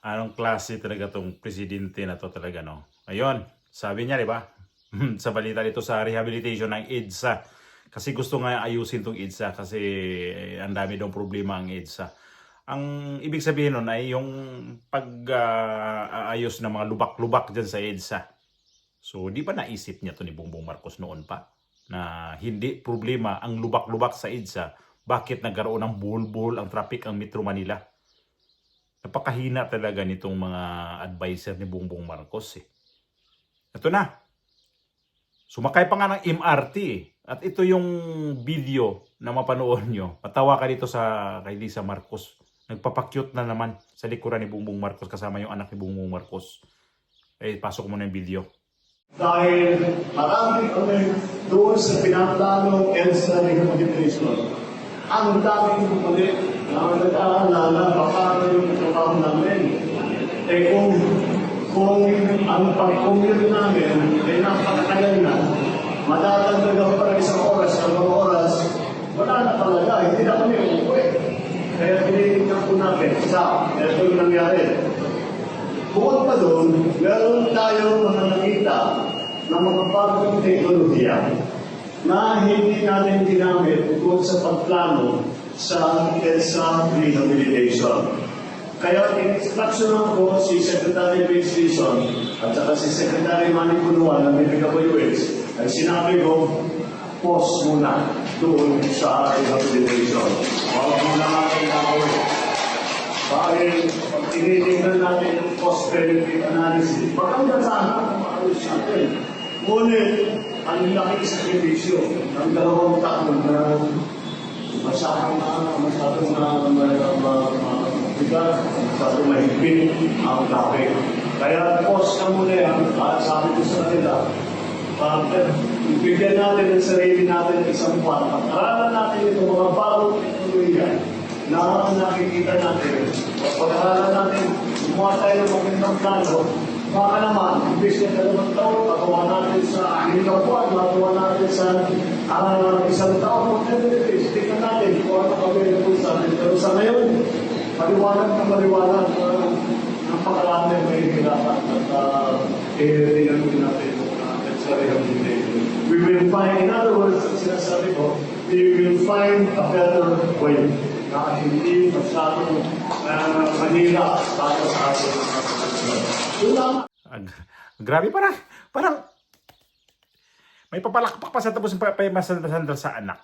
Anong klase talaga tong presidente na to talaga, no? Ayun, sabi niya, di ba? Sa balita dito sa rehabilitation ng EDSA. Kasi gusto nga ayusin tong EDSA kasi ang dami daw problema ang EDSA. Ang ibig sabihin nun ay yung pag-aayos ng mga lubak-lubak dyan sa EDSA. So, di ba naisip niya to ni Bongbong Marcos noon pa? Na hindi problema ang lubak-lubak sa EDSA. Bakit nagkaroon ng buhol-buhol ang traffic ang Metro Manila? Napakahina talaga nitong mga advisor ni Bongbong Marcos eh. Ito na. Sumakay pa nga ng MRT eh. At ito yung video na mapanood nyo. Patawa ka dito sa kay Lisa Marcos. Nagpapakyut na naman sa likuran ni Bongbong Marcos kasama yung anak ni Bongbong Marcos. Eh, pasok mo na yung video. Dahil marami kami doon sa pinaplanong EDSA rehabilitation. Ang daming bumalik na nag-aalala paano yung trabaho namin. Eh kung ang pag-commute namin ay napakatagal na, madadagdagan pa ng isang oras, dalawang oras, wala na talaga, hindi na kami uuwi. Kaya pinitignan po natin, ito yung nangyari. Bukod pa doon, meron tayong mga nakita ng mga bagong teknolohiya na hindi natin ginamit doon sa pagplano sa EDSA rehabilitation. Kaya in-instruction ko si Secretary Vince Dizon at saka si Secretary Manny Punuan ng PWH ay sinabi ko, pause muna doon sa rehabilitation. Huwag muna natin nakawin. Dahil pag tinitingnan natin yung cost-benefit analysis, maganda sana kung maayos natin. Ngunit, ang laki sakripisyo ng 2 taon na masyadong mahigpit ang traffic. Kaya pause na muna yan at sabi ko sa kanila, ibigyan natin ang sarili natin ng isang buwan. Pag-aralan natin itong mga bagong teknolohiya na nakikita natin. Pag-aralan natin, gumawa tayo ng magandang plano. Baka naman, imbis na 2 taon, magawa natin sa 6 na buwan, magawa natin sa 1 taon. Tingnan natin kung ano available sa atin. Pero sa ngayon, maliwanag na maliwanag napakarami may hirapan at tingnan natin sa rehabilitation. We will find, in other words, ang sinasabi ko, we will find a better way na hindi masyadong manila para sa ating mga Grabe parang may papalakpak pa sa tapos masandal sa anak.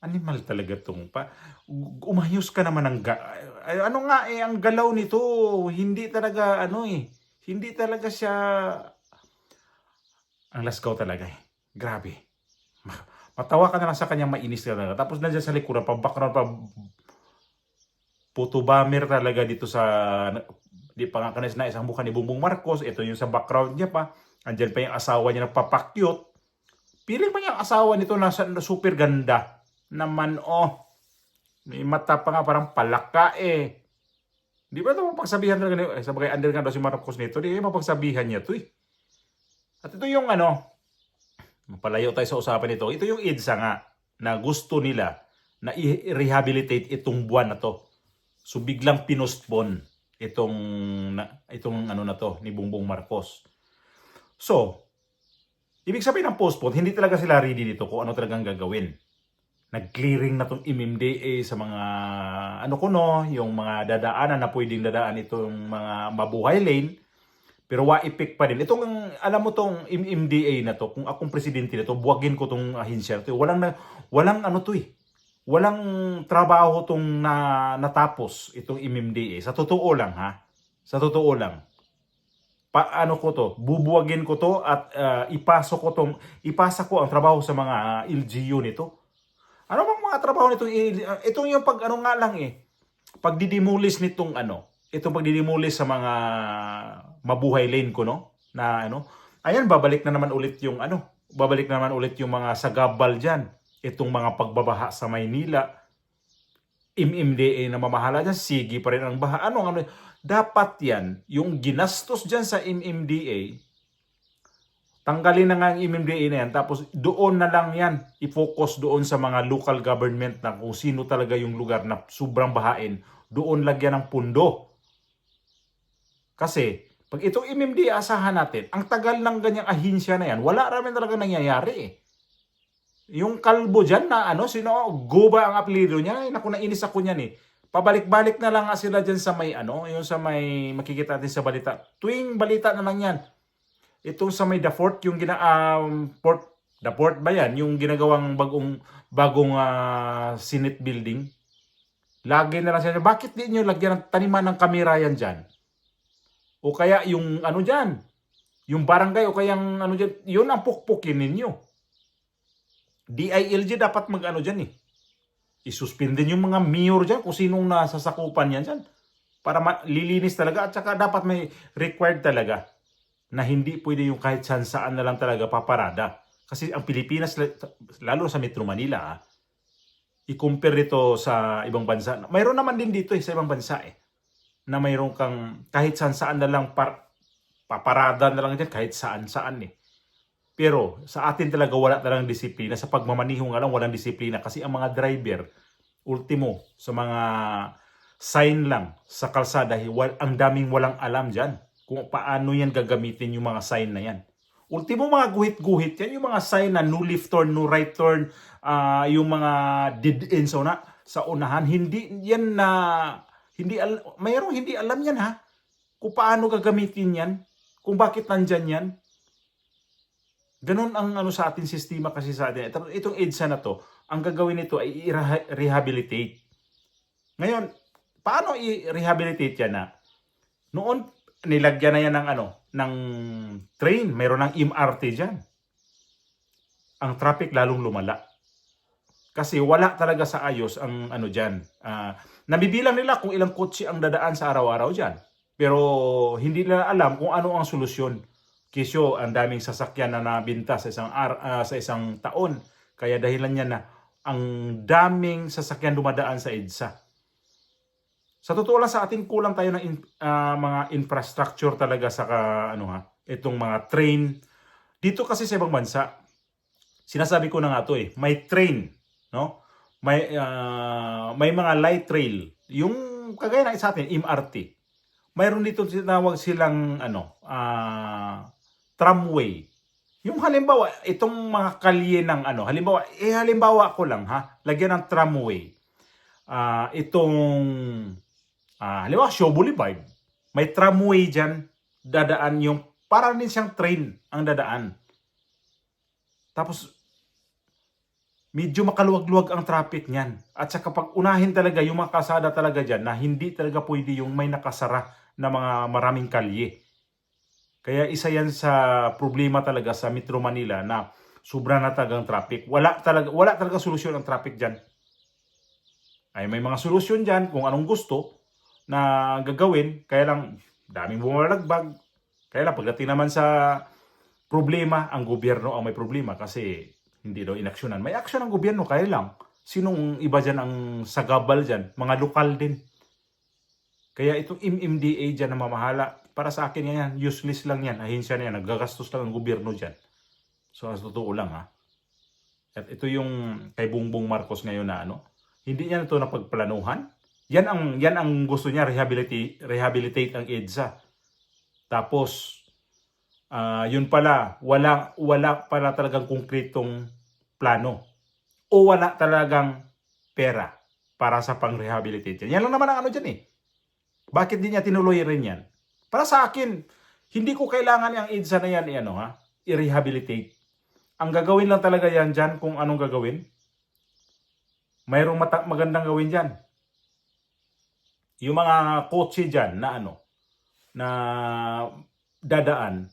Animal talaga tong umayos ka naman ng ano nga eh ang galaw nito hindi talaga hindi talaga siya ang lasgaw talaga eh. Grabe. Matawa ka na lang sa kanyang mainis ka talaga. Tapos nandiyan sa likuran pa background pa photo bomber talaga dito sa di pa nga kanis na isang mukha ni Bongbong Marcos. Ito yung sa background niya pa. Andyan pa yung asawa niya nagpapakyut. Piling pa niya ang asawa nito na super ganda. Naman may mata pa nga parang palaka eh. Di ba ito mapagsabihan talaga sa bagay under nga daw si Marcos nito. Di mapagsabihan niya to eh. At ito yung mapalayo tayo sa usapan nito. Ito yung EDSA nga na gusto nila na i-rehabilitate itong buwan na to. So biglang pinostpone itong na to ni Bongbong Marcos. So, ibig sabihin ng postpone, hindi talaga sila ready dito kung ano talagang gagawin. Nag-clearing na tong MMDA sa mga yung mga dadaanan na pwedeng dadaan itong mga mabuhay lane. Pero wa-effect pa din. Itong, alam mo tong MMDA na to, kung akong presidente na to, buwagin ko tong ahensya. Walang to eh. Walang trabaho tong natapos itong MMDA. Sa totoo lang ha. Sa totoo lang. Paano ko to? Bubuwagin ko to at ipasa ko ang trabaho sa mga LGU nito. Ano bang mga trabaho nito? Itong yung nga lang eh. Pagdidemolis nitong itong pagdidemolis sa mga mabuhay lane ko na ayan babalik na naman ulit yung mga sagabal diyan. Itong mga pagbabaha sa Maynila, MMDA na mamahala dyan, sige pa rin ang baha. Dapat yan, yung ginastos dyan sa MMDA, tanggalin na nga ang MMDA na yan, tapos doon na lang yan, i-focus doon sa mga local government na kung sino talaga yung lugar na sobrang bahain, doon lagyan ng pundo. Kasi, pag itong MMD asahan natin, ang tagal ng ganyang ahinsya na yan, wala ramen talaga nangyayari eh. Yung kalbo dyan na sino, Guba ang apelido niya, ay naku, nainis ako niyan eh. Pabalik-balik na lang nga sila dyan sa may yung sa may makikita natin sa balita. Tuwing balita na lang yan. Itong sa may The Fort, yung The Fort ba yan? Yung ginagawang bagong Senate building. Lagi na lang siya, bakit di nyo lagyan ng taniman ng kamera yan dyan? O kaya yung dyan, yung barangay o kaya yung dyan, yun ang pukpukin ninyo. DILG dapat dyan eh. Isuspinde yung mga mayor dyan kung sinong nasasakupan yan dyan. Para lilinis talaga at saka dapat may required talaga na hindi pwede yung kahit saan na lang talaga paparada. Kasi ang Pilipinas, lalo sa Metro Manila, i-compare dito sa ibang bansa. Mayroon naman din dito sa ibang bansa na mayroon kang kahit saan na lang paparada na lang dyan kahit saan eh. Pero sa atin talaga wala talagang disiplina. Sa pagmamaniho nga lang walang disiplina. Kasi ang mga driver, ultimo, sa mga sign lang sa kalsada, ang daming walang alam dyan kung paano yan gagamitin yung mga sign na yan. Ultimo mga guhit-guhit yan, yung mga sign na no left turn, no right turn, yung mga dead end sa unahan. Hindi yan na, mayroong hindi alam yan ha, kung paano gagamitin yan, kung bakit nandyan yan. Ganun ang sa ating sistema kasi sa atin. Itong EDSA na to, ang gagawin nito ay i-rehabilitate. Ngayon, paano i-rehabilitate yan na? Noon, nilagyan na yan ng train. Mayroon ng MRT dyan. Ang traffic lalong lumala. Kasi wala talaga sa ayos ang dyan. Nabibilang nila kung ilang kotse ang dadaan sa araw-araw dyan. Pero hindi nila alam kung ano ang solusyon. Kisyo, ang daming sasakyan na nabinta sa isang taon. Kaya dahilan niya na ang daming sasakyan dumadaan sa EDSA. Sa totoo lang sa atin kulang tayo ng mga infrastructure talaga sa itong mga train. Dito kasi sa ibang bansa, sinasabi ko na nga to may train, no? May mga light rail. Yung kagaya na sa atin, MRT. Mayroon dito tinawag silang tramway. Yung halimbawa, itong mga kalye ng halimbawa ko lang lagyan ng tramway. Halimbawa, Shaw Boulevard. May tramway dyan, dadaan yung, para din siyang train ang dadaan. Tapos, medyo makaluwag-luwag ang traffic niyan. At saka pag unahin talaga yung mga kasada talaga dyan na hindi talaga pwede yung may nakasara na mga maraming kalye. Kaya isa yan sa problema talaga sa Metro Manila na sobra na talagang traffic. Wala talaga solusyon ang traffic dyan. Ay may mga solusyon dyan kung anong gusto na gagawin. Kaya lang daming bumalagbag. Kaya lang pagdating naman sa problema, ang gobyerno ang may problema kasi hindi daw inaksyonan. May aksyon ang gobyerno, kaya lang sinong iba dyan ang sagabal dyan? Mga lokal din. Kaya itong MMDA dyan na mamahala, para sa akin yan, useless lang yan. Ahinsya na yan, nagagastos lang ang gobyerno dyan. So, sa totoo lang At ito yung kay Bongbong Marcos ngayon na hindi niya ito napagplanuhan. Yan ang gusto niya, rehabilitate ang EDSA. Tapos, yun pala, wala pala talagang konkretong plano. O wala talagang pera para sa pang-rehabilitate. Yan lang naman ang dyan Bakit di niya tinuloy rin yan? Para sa akin, hindi ko kailangan yung EDSA na yan i-rehabilitate. Ang gagawin lang talaga yan dyan kung anong gagawin. Mayroong magandang gawin dyan. Yung mga kotse dyan na na dadaan,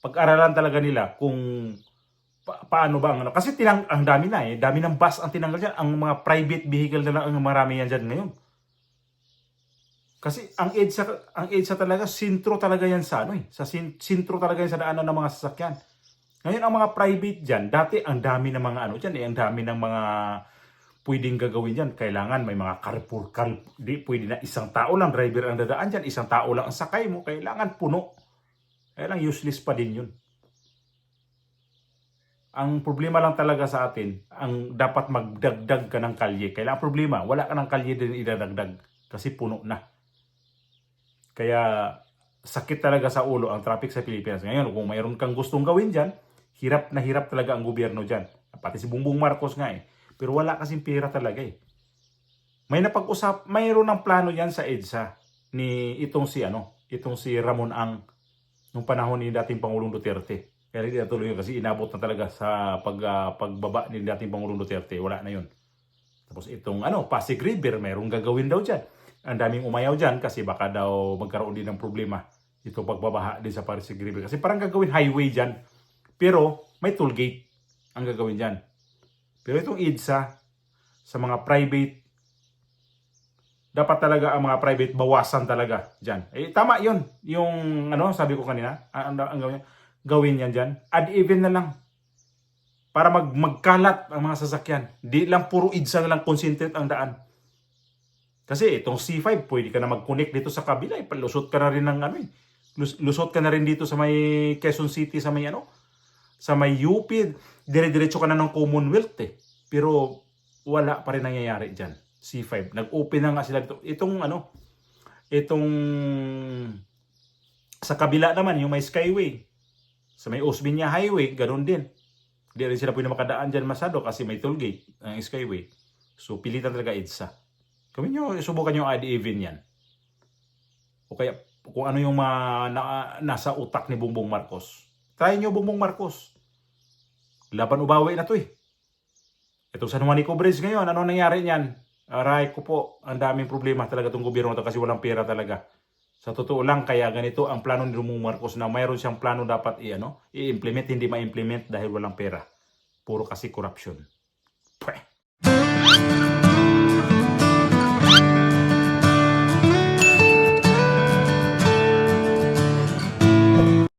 pag-aralan talaga nila kung paano ba ang kasi ang dami na dami ng bus ang tinanggal dyan. Ang mga private vehicle na lang ang marami yan dyan ngayon. Kasi ang EDSA talaga, sintro talaga yan sa sintro talaga yan sa daanan ng mga sasakyan. Ngayon ang mga private dyan, dati ang dami ng mga dyan ang dami ng mga pwedeng gagawin dyan. Kailangan may mga carpool, di pwede na isang tao lang driver ang dadaan dyan, isang tao lang ang sakay mo, kailangan puno. Kailangan useless pa din yun. Ang problema lang talaga sa atin, ang dapat magdagdag ka ng kalye. Kailangan problema, wala ka ng kalye din idadagdag kasi puno na. Kaya sakit talaga sa ulo ang traffic sa Pilipinas. Ngayon, kung mayroon kang gustong gawin dyan, hirap na hirap talaga ang gobyerno dyan. Pati si Bongbong Marcos nga eh. Pero wala kasing pera talaga eh. Mayroon ng plano yan sa EDSA ni itong si Ramon Ang nung panahon ni dating Pangulong Duterte. Kaya hindi natuloy yun kasi inabot na talaga sa pagbaba ni dating Pangulong Duterte. Wala na yun. Tapos itong Pasig River, mayroong gagawin daw dyan. Ang daming umayaw dyan kasi baka daw magkaroon din ng problema ito pagbabaha din sa Pasig River. Kasi parang gagawin highway dyan. Pero may toll gate ang gagawin dyan. Pero itong EDSA, sa mga private, dapat talaga ang mga private bawasan talaga dyan. Eh, tama yun. Yung sabi ko kanina, ang gawin yan dyan. Add even na lang. Para magkalat ang mga sasakyan. Di lang puro EDSA na lang concentrate ang daan. Kasi itong C5, pwede ka na mag-connect dito sa kabila. Lusot ka na rin ng lusot ka na rin dito sa may Quezon City, sa may sa may UP. Dire-diretso ka na ng Commonwealth eh. Pero wala pa rin nangyayari dyan. C5. Nag-open na nga sila dito. Itong sa kabila naman, yung may Skyway. Sa may Osmeña Highway, ganoon din. Hindi rin sila pwede makadaan dyan masyado kasi may toll gate ang Skyway. So, pilitan talaga EDSA. Kami nyo, subukan nyo add even yan. O kaya, kung ano yung nasa utak ni Bongbong Marcos. Try nyo Bongbong Marcos. Laban ubawi na to eh. Itong San Juanico Bridge ngayon, ano nangyari niyan? Aray ko po, ang daming problema talaga itong gobyerno ito kasi walang pera talaga. Sa totoo lang, kaya ganito ang plano ni Bongbong Marcos na mayroon siyang plano dapat i-implement, hindi ma-implement dahil walang pera. Puro kasi corruption. Pweh.